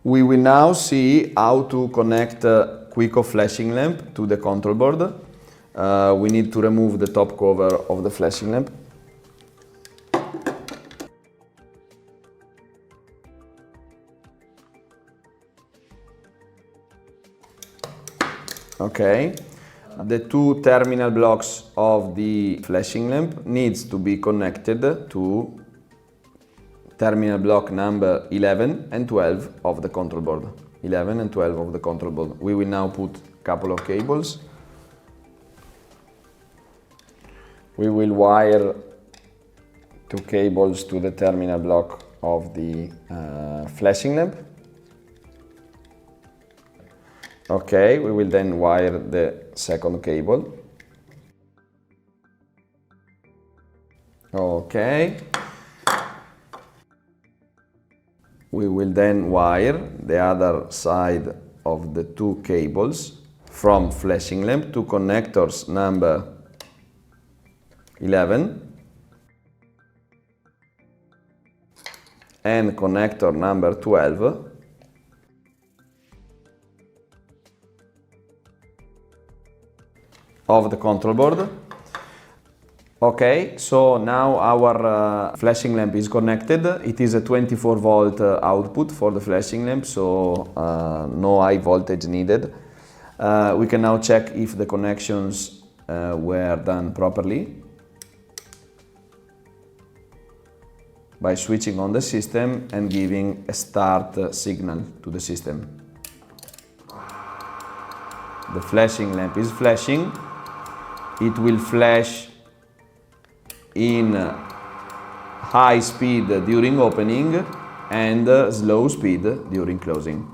We will now see how to connect a quick-off flashing lamp to the control board. We need to remove the top cover of the flashing lamp. Okay, the two terminal blocks of the flashing lamp needs to be connected to terminal block number 11 and 12 of the control board. 11 and 12 of the control board. We will now put a couple of cables. We will wire two cables to the terminal block of the flashing lamp. Okay, we will then wire the second cable. Okay. We will then wire the other side of the two cables from flashing lamp to connectors number 11 and connector number 12 of the control board. Okay, so now our flashing lamp is connected. It is a 24 volt output for the flashing lamp, so no high voltage needed. We can now check if the connections were done properly by switching on the system and giving a start signal to the system. The flashing lamp is flashing. It will flash in high speed during opening and slow speed during closing.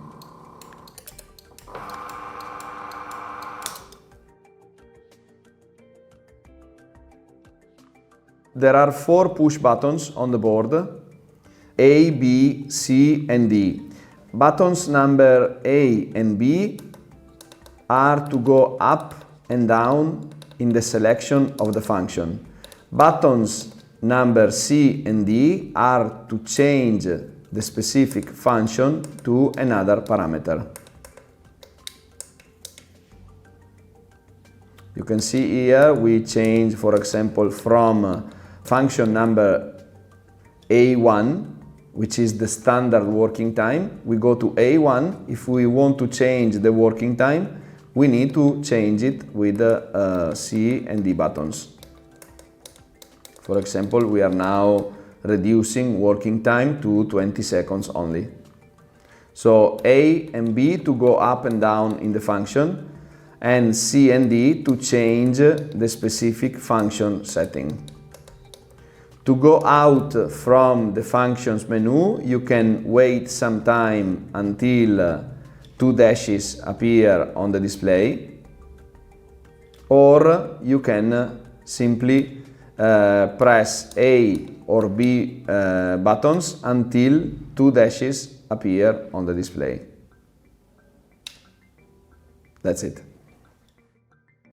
There are 4 push buttons on the board: A, B, C and D. Buttons number A and B are to go up and down in the selection of the function. Buttons number C and D are to change the specific function to another parameter. You can see here we change, for example, from function number A1, which is the standard working time. We go to A1. If we want to change the working time, we need to change it with the C and D buttons. For example, we are now reducing working time to 20 seconds only. So A and B to go up and down in the function, and C and D to change the specific function setting. To go out from the functions menu, you can wait some time until 2 dashes appear on the display, or you can simply press A or B buttons until 2 dashes appear on the display. That's it.